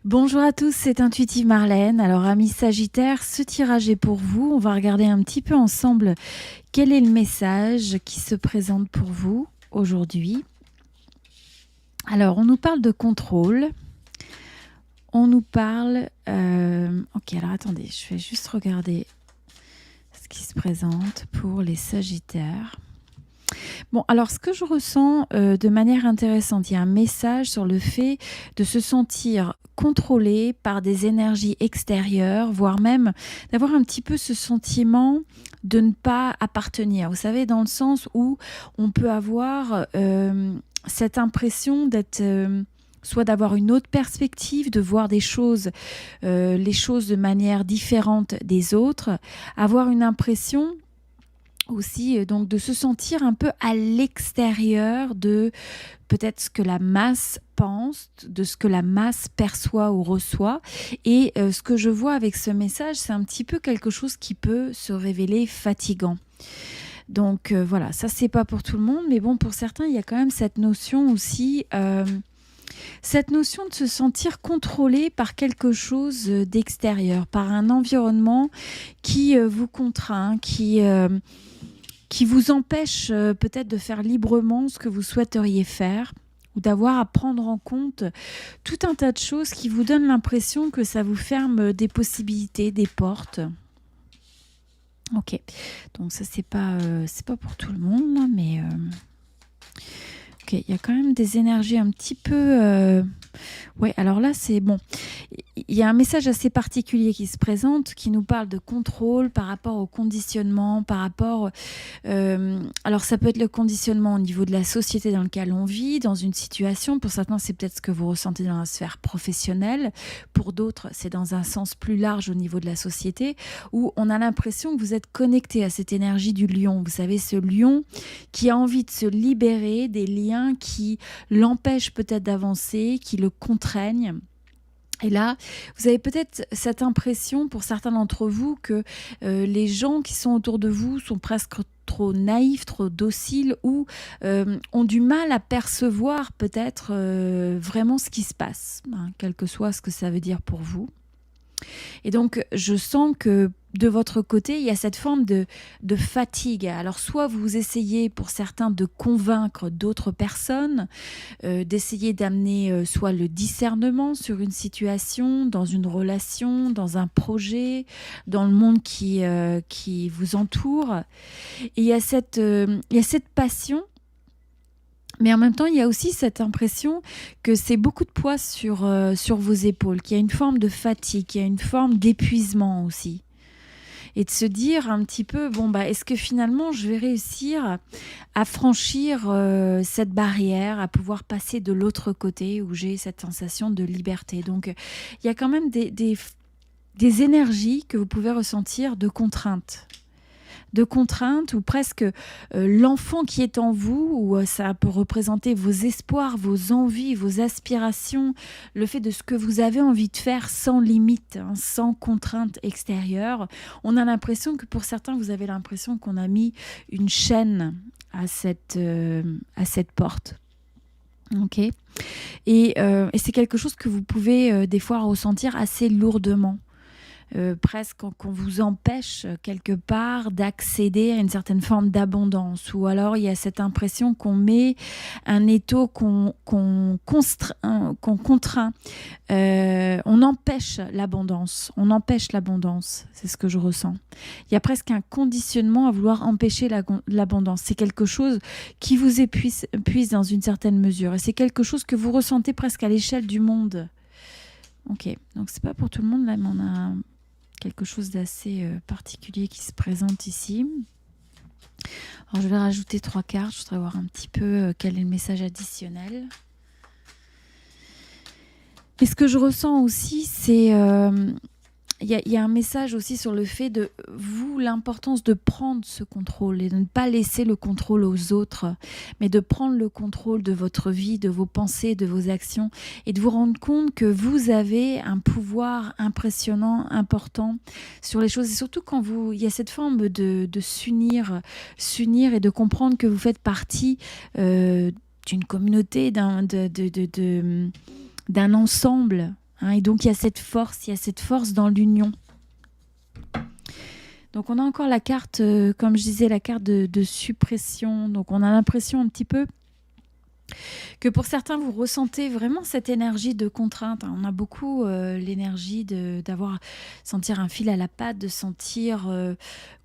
Bonjour à tous, c'est Intuitive Marlène. Alors, amis Sagittaires, ce tirage est pour vous. On va regarder un petit peu ensemble quel est le message qui se présente pour vous aujourd'hui. Alors, on nous parle de contrôle. On nous parle... Ok, alors attendez, je vais juste regarder ce qui se présente pour les Sagittaires. Bon, alors ce que je ressens de manière intéressante, il y a un message sur le fait de se sentir contrôlé par des énergies extérieures, voire même d'avoir un petit peu ce sentiment de ne pas appartenir. Vous savez, dans le sens où on peut avoir cette impression d'être... soit d'avoir une autre perspective, de voir des choses, les choses de manière différente des autres, avoir une impression aussi donc de se sentir un peu à l'extérieur de peut-être ce que la masse pense, de ce que la masse perçoit ou reçoit. Et ce que je vois avec ce message, c'est un petit peu quelque chose qui peut se révéler fatigant. Donc voilà, ça c'est pas pour tout le monde, mais bon, pour certains, il y a quand même cette notion aussi... cette notion de se sentir contrôlé par quelque chose d'extérieur, par un environnement qui vous contraint, qui vous empêche peut-être de faire librement ce que vous souhaiteriez faire, ou d'avoir à prendre en compte tout un tas de choses qui vous donnent l'impression que ça vous ferme des possibilités, des portes. Ok, donc ça c'est pas pour tout le monde, là, mais... Ok, il y a quand même des énergies un petit peu... Ouais, alors là, c'est bon. Il y a un message assez particulier qui se présente, qui nous parle de contrôle par rapport au conditionnement, par rapport... alors, ça peut être le conditionnement au niveau de la société dans laquelle on vit, dans une situation. Pour certains, c'est peut-être ce que vous ressentez dans la sphère professionnelle. Pour d'autres, c'est dans un sens plus large au niveau de la société, où on a l'impression que vous êtes connecté à cette énergie du lion. Vous savez, ce lion qui a envie de se libérer des liens qui l'empêchent peut-être d'avancer, qui le contraignent. Et là, vous avez peut-être cette impression, pour certains d'entre vous, que les gens qui sont autour de vous sont presque trop naïfs, trop dociles, ou ont du mal à percevoir peut-être vraiment ce qui se passe, hein, quel que soit ce que ça veut dire pour vous. Et donc, je sens que de votre côté, il y a cette forme de fatigue. Alors, soit vous essayez, pour certains, de convaincre d'autres personnes, d'essayer d'amener soit le discernement sur une situation, dans une relation, dans un projet, dans le monde qui vous entoure. Et il y a cette passion. Mais en même temps, il y a aussi cette impression que c'est beaucoup de poids sur vos épaules, qu'il y a une forme de fatigue, qu'il y a une forme d'épuisement aussi. Et de se dire un petit peu, bon, bah, est-ce que finalement je vais réussir à franchir cette barrière, à pouvoir passer de l'autre côté où j'ai cette sensation de liberté. Donc, il y a quand même des énergies que vous pouvez ressentir de contrainte. De contraintes ou presque l'enfant qui est en vous, où ça peut représenter vos espoirs, vos envies, vos aspirations, le fait de ce que vous avez envie de faire sans limite, hein, sans contrainte extérieure. On a l'impression que pour certains, vous avez l'impression qu'on a mis une chaîne à cette porte. Ok. Et c'est quelque chose que vous pouvez des fois ressentir assez lourdement. Presque qu'on vous empêche quelque part d'accéder à une certaine forme d'abondance, ou alors il y a cette impression qu'on met un étau, qu'on contraint, on empêche l'abondance, c'est ce que je ressens. Il y a presque un conditionnement à vouloir empêcher l'abondance. C'est quelque chose qui vous épuise dans une certaine mesure, et c'est quelque chose que vous ressentez presque à l'échelle du monde. Ok, donc c'est pas pour tout le monde là, mais on a quelque chose d'assez particulier qui se présente ici. Alors, je vais rajouter 3 cartes. Je voudrais voir un petit peu quel est le message additionnel. Et ce que je ressens aussi, c'est... Il y a un message aussi sur le fait de vous, l'importance de prendre ce contrôle et de ne pas laisser le contrôle aux autres, mais de prendre le contrôle de votre vie, de vos pensées, de vos actions, et de vous rendre compte que vous avez un pouvoir impressionnant, important sur les choses. Et surtout quand il y a cette forme de s'unir et de comprendre que vous faites partie d'une communauté, d'un ensemble, hein. Et donc, il y a cette force dans l'union. Donc, on a encore la carte, comme je disais, la carte de suppression. Donc, on a l'impression un petit peu que pour certains, vous ressentez vraiment cette énergie de contrainte. On a beaucoup l'énergie d'avoir sentir un fil à la patte, de sentir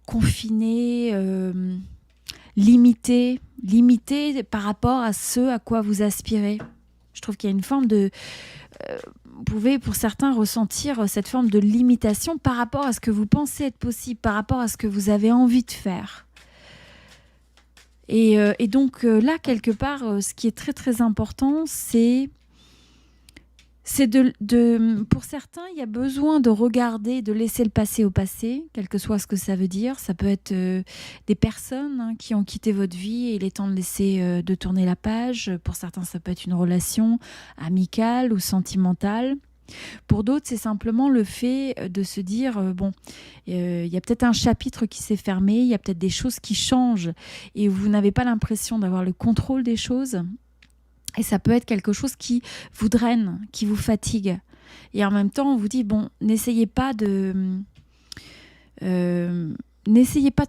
confiné, limité par rapport à ce à quoi vous aspirez. Je trouve qu'il y a une forme de... vous pouvez, pour certains, ressentir cette forme de limitation par rapport à ce que vous pensez être possible, par rapport à ce que vous avez envie de faire. Et donc là, quelque part, ce qui est très très important, c'est pour certains, il y a besoin de regarder, de laisser le passé au passé, quel que soit ce que ça veut dire. Ça peut être des personnes qui ont quitté votre vie et il est temps de laisser de tourner la page. Pour certains, ça peut être une relation amicale ou sentimentale. Pour d'autres, c'est simplement le fait de se dire, il y a peut-être un chapitre qui s'est fermé, il y a peut-être des choses qui changent et vous n'avez pas l'impression d'avoir le contrôle des choses. Et ça peut être quelque chose qui vous draine, qui vous fatigue. Et en même temps, on vous dit, n'essayez pas de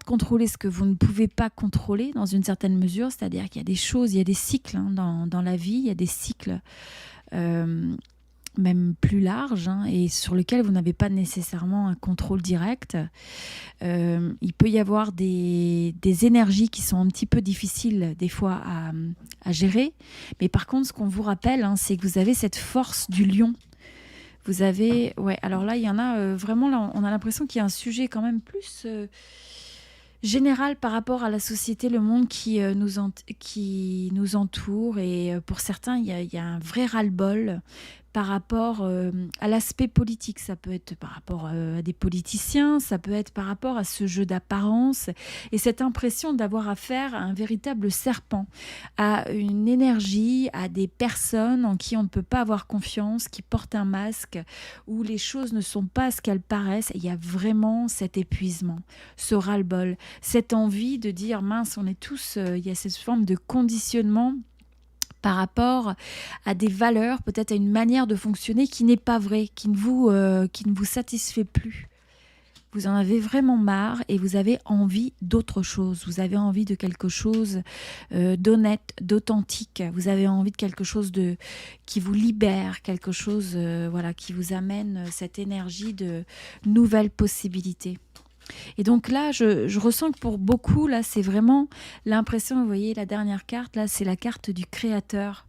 contrôler ce que vous ne pouvez pas contrôler dans une certaine mesure. C'est-à-dire qu'il y a des choses, il y a des cycles dans la vie, il y a des cycles même plus larges et sur lesquels vous n'avez pas nécessairement un contrôle direct. Il peut y avoir des énergies qui sont un petit peu difficiles des fois à gérer. Mais par contre, ce qu'on vous rappelle, c'est que vous avez cette force du lion. Vous avez... Ouais, alors là, il y en a vraiment... Là, on a l'impression qu'il y a un sujet quand même plus... général par rapport à la société, le monde qui nous entoure. Et pour certains, il y a un vrai ras-le-bol par rapport à l'aspect politique. Ça peut être par rapport à des politiciens, ça peut être par rapport à ce jeu d'apparence et cette impression d'avoir affaire à un véritable serpent, à une énergie, à des personnes en qui on ne peut pas avoir confiance, qui portent un masque, où les choses ne sont pas ce qu'elles paraissent. Et il y a vraiment cet épuisement, ce ras-le-bol, cette envie de dire mince, on est tous... il y a cette forme de conditionnement par rapport à des valeurs, peut-être à une manière de fonctionner qui n'est pas vraie, qui ne vous satisfait plus. Vous en avez vraiment marre et vous avez envie d'autre chose. Vous avez envie de quelque chose d'honnête, d'authentique. Vous avez envie de quelque chose qui vous libère, quelque chose qui vous amène cette énergie de nouvelles possibilités. Et donc là, je ressens que pour beaucoup, là, c'est vraiment l'impression, vous voyez, la dernière carte, là, c'est la carte du créateur.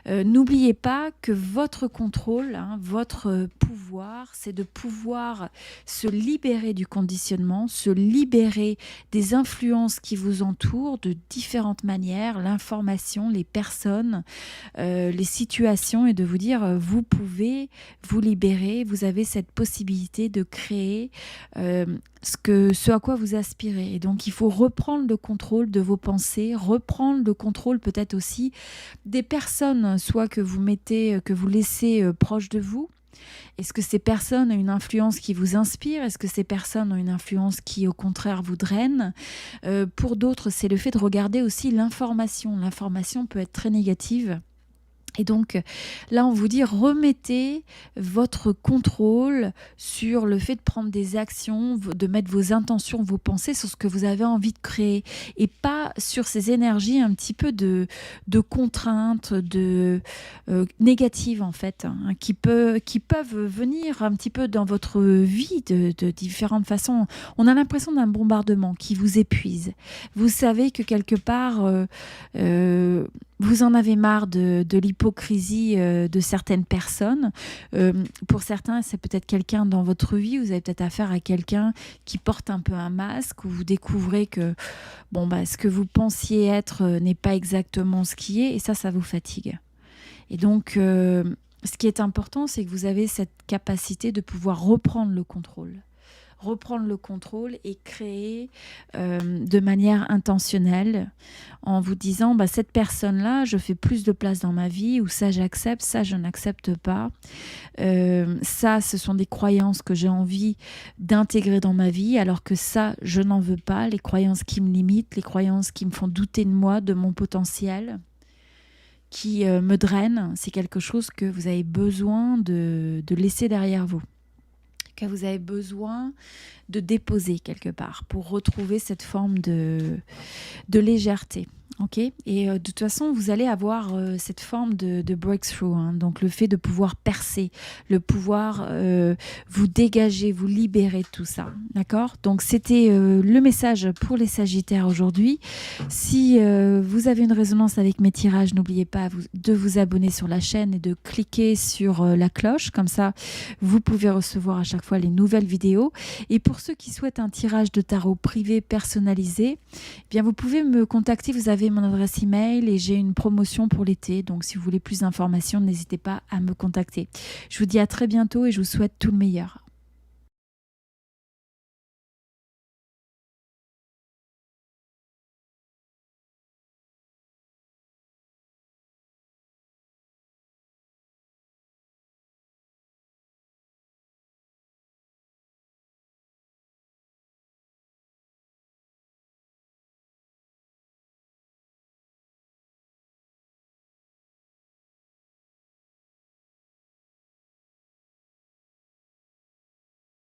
N'oubliez pas que votre contrôle, votre pouvoir, c'est de pouvoir se libérer du conditionnement, se libérer des influences qui vous entourent de différentes manières, l'information, les personnes, les situations, et de vous dire, vous pouvez vous libérer, vous avez cette possibilité de créer ce à quoi vous aspirez. Et donc, il faut reprendre le contrôle de vos pensées, reprendre le contrôle peut-être aussi des personnes, soit que vous laissez proches de vous. Est-ce que ces personnes ont une influence qui vous inspire? Est-ce que ces personnes ont une influence qui, au contraire, vous draine? Pour d'autres, c'est le fait de regarder aussi l'information. L'information peut être très négative. Et donc là, on vous dit, remettez votre contrôle sur le fait de prendre des actions, de mettre vos intentions, vos pensées sur ce que vous avez envie de créer et pas sur ces énergies un petit peu de contraintes, négatives en fait, qui peuvent venir un petit peu dans votre vie de différentes façons. On a l'impression d'un bombardement qui vous épuise. Vous savez que quelque part... vous en avez marre de l'hypocrisie de certaines personnes. Pour certains, c'est peut-être quelqu'un dans votre vie. Vous avez peut-être affaire à quelqu'un qui porte un peu un masque, où vous découvrez que ce que vous pensiez être n'est pas exactement ce qui est. Et ça vous fatigue. Et donc, ce qui est important, c'est que vous avez cette capacité de pouvoir reprendre le contrôle et créer de manière intentionnelle en vous disant cette personne-là, je fais plus de place dans ma vie, ou ça j'accepte, ça je n'accepte pas. Ça, ce sont des croyances que j'ai envie d'intégrer dans ma vie, alors que ça, je n'en veux pas. Les croyances qui me limitent, les croyances qui me font douter de moi, de mon potentiel, qui me draine, c'est quelque chose que vous avez besoin de laisser derrière vous, que vous avez besoin de déposer quelque part pour retrouver cette forme de légèreté. Ok, et de toute façon, vous allez avoir cette forme de breakthrough, hein, donc le fait de pouvoir percer, le pouvoir vous dégager, vous libérer de tout ça. D'accord? Donc, c'était le message pour les Sagittaires aujourd'hui. Si vous avez une résonance avec mes tirages, n'oubliez pas de vous abonner sur la chaîne et de cliquer sur la cloche. Comme ça, vous pouvez recevoir à chaque fois les nouvelles vidéos. Et pour ceux qui souhaitent un tirage de tarot privé personnalisé, eh bien, vous pouvez me contacter. Vous avez mon adresse email et j'ai une promotion pour l'été. Donc, si vous voulez plus d'informations, n'hésitez pas à me contacter. Je vous dis à très bientôt et je vous souhaite tout le meilleur.